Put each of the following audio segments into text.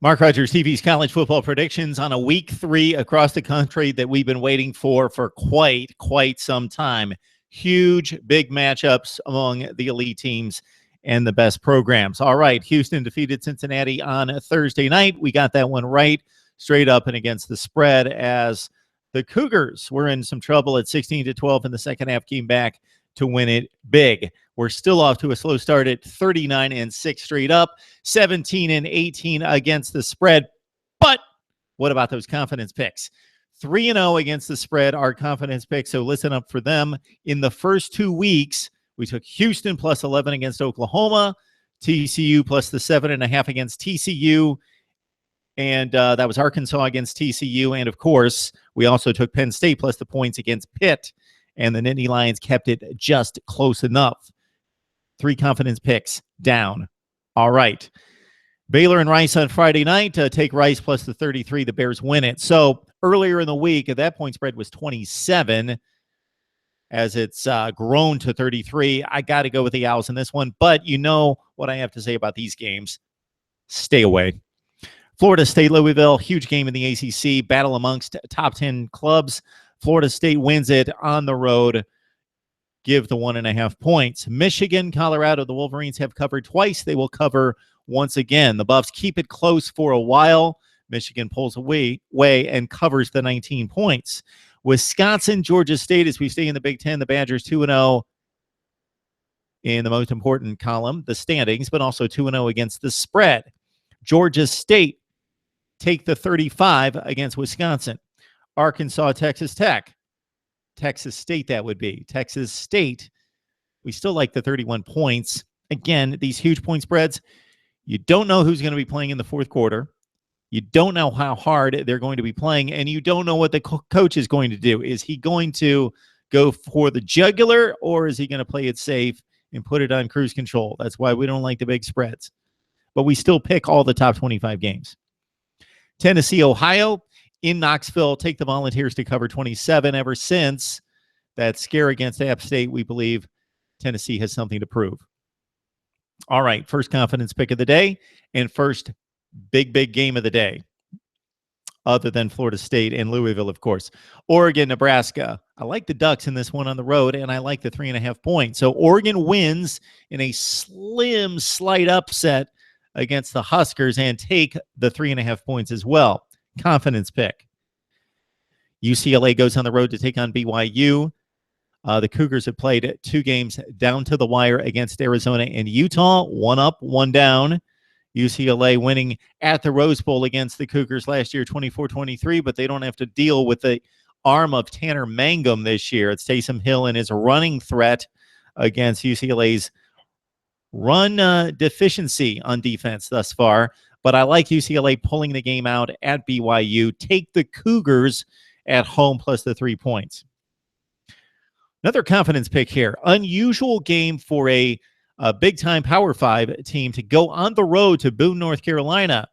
Mark Rogers, TV's college football predictions on a week 3 across the country that we've been waiting for quite some time. Huge, big matchups among the elite teams and the best programs. All right, Houston defeated Cincinnati on Thursday night. We got that one right, straight up and against the spread, as the Cougars were in some trouble at 16-12 in the second half, came back to win it big. We're still off to a slow start at 39-6 straight up, 17-18 against the spread. But what about those confidence picks? 3-0 against the spread, our confidence picks, so listen up for them. In the first 2 weeks, we took Houston plus 11 against Oklahoma, TCU plus the 7.5 against TCU, and that was Arkansas against TCU. And, of course, we also took Penn State plus the points against Pitt, and the Nittany Lions kept it just close enough. 3 confidence picks down. All right. Baylor and Rice on Friday night. Take Rice plus the 33. The Bears win it. So earlier in the week, at that point, spread was 27. As it's grown to 33, I got to go with the Owls in this one. But you know what I have to say about these games. Stay away. Florida State, Louisville, huge game in the ACC. Battle amongst top 10 clubs. Florida State wins it on the road. Give the 1.5 points. Michigan, Colorado, the Wolverines have covered twice. They will cover once again. The Buffs keep it close for a while. Michigan pulls away and covers the 19 points. Wisconsin, Georgia State, as we stay in the Big Ten, the Badgers 2-0 in the most important column, the standings, but also 2-0 against the spread. Georgia State take the 35 against Wisconsin. Arkansas, Texas Tech. Texas State, that would be. Texas State, we still like the 31 points. Again, these huge point spreads, you don't know who's going to be playing in the fourth quarter. You don't know how hard they're going to be playing, and you don't know what the coach is going to do. Is he going to go for the jugular, or is he going to play it safe and put it on cruise control? That's why we don't like the big spreads. But we still pick all the top 25 games. Tennessee, Ohio. In Knoxville, take the Volunteers to cover 27. Ever since that scare against App State, we believe Tennessee has something to prove. All right, first confidence pick of the day and first big game of the day, other than Florida State and Louisville, of course. Oregon, Nebraska. I like the Ducks in this one on the road, and I like the 3.5 points. So Oregon wins in a slight upset against the Huskers and take the 3.5 points as well. Confidence pick. UCLA goes on the road to take on BYU. The Cougars have played 2 games down to the wire against Arizona and Utah. 1 up, 1 down. UCLA winning at the Rose Bowl against the Cougars last year, 24-23, but they don't have to deal with the arm of Tanner Mangum this year. It's Taysom Hill and his running threat against UCLA's run deficiency on defense thus far. But I like UCLA pulling the game out at BYU. Take the Cougars at home plus the 3 points. Another confidence pick here. Unusual game for a big-time Power 5 team to go on the road to Boone, North Carolina.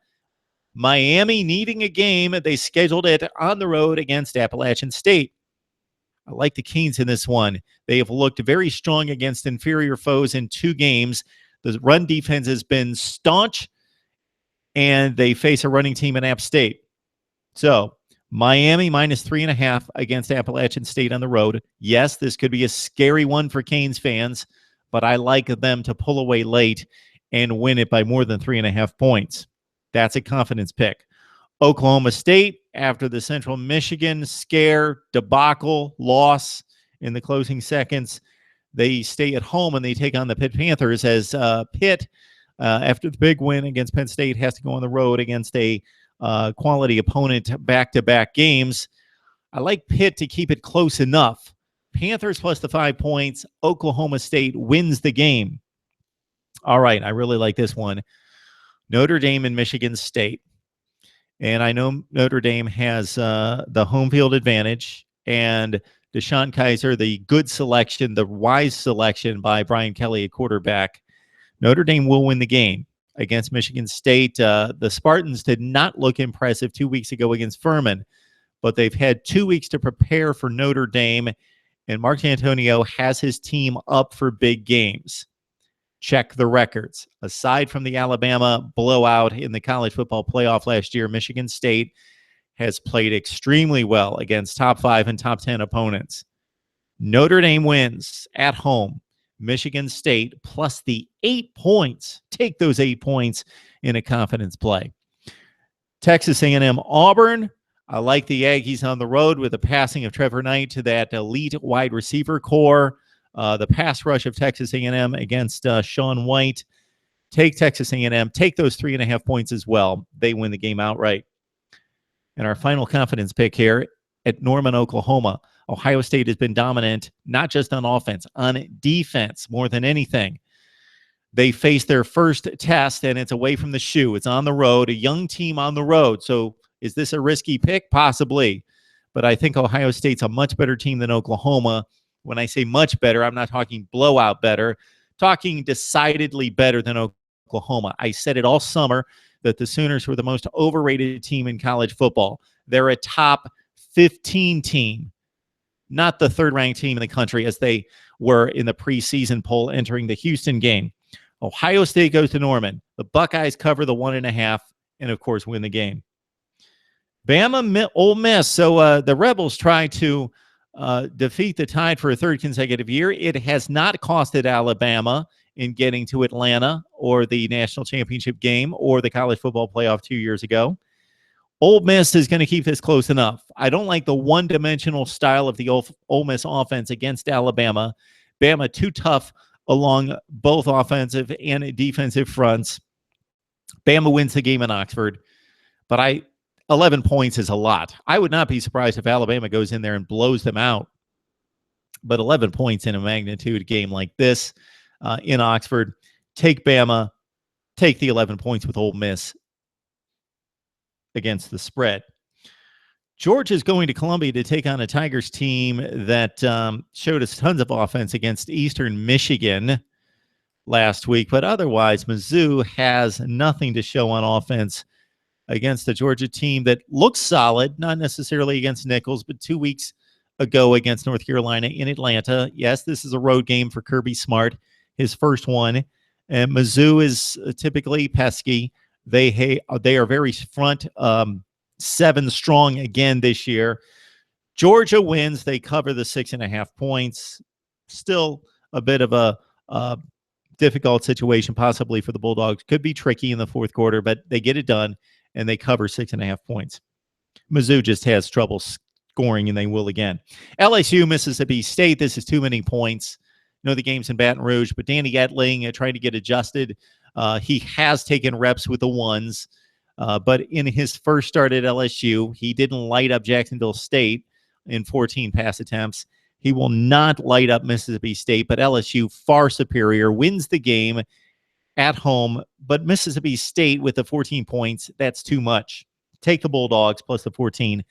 Miami needing a game. They scheduled it on the road against Appalachian State. I like the Canes in this one. They have looked very strong against inferior foes in 2 games. The run defense has been staunch, and they face a running team in App State. So Miami minus 3.5 against Appalachian State on the road. Yes, this could be a scary one for Canes fans, but I like them to pull away late and win it by more than 3.5 points. That's a confidence pick. Oklahoma State, after the Central Michigan scare, debacle, loss in the closing seconds, they stay at home and they take on the Pitt Panthers as Pitt, after the big win against Penn State, has to go on the road against a quality opponent back-to-back games. I like Pitt to keep it close enough. Panthers plus the 5 points. Oklahoma State wins the game. All right, I really like this one. Notre Dame and Michigan State. And I know Notre Dame has the home field advantage, and Deshaun Kaiser, the good selection, the wise selection by Brian Kelly at quarterback. Notre Dame will win the game against Michigan State. The Spartans did not look impressive 2 weeks ago against Furman, but they've had 2 weeks to prepare for Notre Dame, and Mark D'Antonio has his team up for big games. Check the records. Aside from the Alabama blowout in the college football playoff last year, Michigan State has played extremely well against top 5 and top 10 opponents. Notre Dame wins at home. Michigan State plus the 8 points. Take those 8 points in a confidence play. Texas A&M Auburn. I like the Aggies on the road with the passing of Trevor Knight to that elite wide receiver core. The pass rush of Texas A&M against Sean White. Take Texas A&M. Take those 3.5 points as well. They win the game outright. And our final confidence pick here at Norman, Oklahoma. Ohio State has been dominant, not just on offense, on defense more than anything. They face their first test, and it's away from the shoe. It's on the road, a young team on the road. So is this a risky pick? Possibly. But I think Ohio State's a much better team than Oklahoma. When I say much better, I'm not talking blowout better, talking decidedly better than Oklahoma. I said it all summer that the Sooners were the most overrated team in college football. They're a top 15 team, not the third-ranked team in the country as they were in the preseason poll entering the Houston game. Ohio State goes to Norman. The Buckeyes cover the 1.5 and, of course, win the game. Bama, Ole Miss. So the Rebels try to defeat the Tide for a third consecutive year. It has not costed Alabama in getting to Atlanta or the national championship game or the college football playoff 2 years ago. Ole Miss is going to keep this close enough. I don't like the one-dimensional style of the Ole Miss offense against Alabama. Bama too tough along both offensive and defensive fronts. Bama wins the game in Oxford, but 11 points is a lot. I would not be surprised if Alabama goes in there and blows them out. But 11 points in a magnitude game like this in Oxford, take Bama, take the 11 points with Ole Miss against the spread. Georgia's going to Columbia to take on a Tigers team that showed us tons of offense against Eastern Michigan last week. But otherwise, Mizzou has nothing to show on offense against the Georgia team that looks solid, not necessarily against Nichols, but 2 weeks ago against North Carolina in Atlanta. Yes, this is a road game for Kirby Smart, his first one. And Mizzou is typically pesky. They are very front 7 strong again this year. Georgia wins. They cover the 6.5 points. Still a bit of a difficult situation possibly for the Bulldogs. Could be tricky in the fourth quarter, but they get it done, and they cover 6.5 points. Mizzou just has trouble scoring, and they will again. LSU, Mississippi State. This is too many points. I know the game's in Baton Rouge, but Danny Etling trying to get adjusted. He has taken reps with the ones. But in his first start at LSU, he didn't light up Jacksonville State in 14 pass attempts. He will not light up Mississippi State, but LSU far superior, wins the game at home. But Mississippi State with the 14 points, that's too much. Take the Bulldogs plus the 14.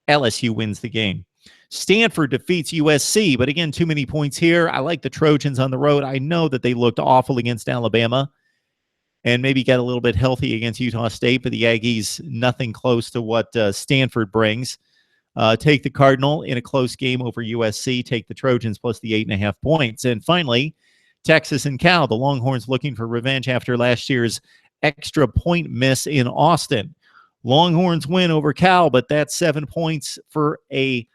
LSU wins the game. Stanford defeats USC, but again, too many points here. I like the Trojans on the road. I know that they looked awful against Alabama and maybe got a little bit healthy against Utah State, but the Aggies, nothing close to what Stanford brings. Take the Cardinal in a close game over USC. Take the Trojans plus the 8.5 points. And finally, Texas and Cal. The Longhorns looking for revenge after last year's extra point miss in Austin. Longhorns win over Cal, but that 7 points for a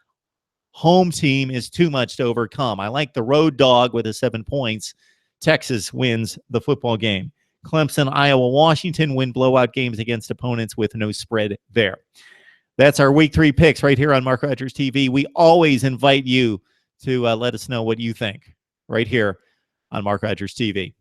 home team is too much to overcome. I like the road dog with the 7 points. Texas wins the football game. Clemson, Iowa, Washington win blowout games against opponents with no spread there. That's our Week 3 picks right here on Mark Rogers TV. We always invite you to let us know what you think right here on Mark Rogers TV.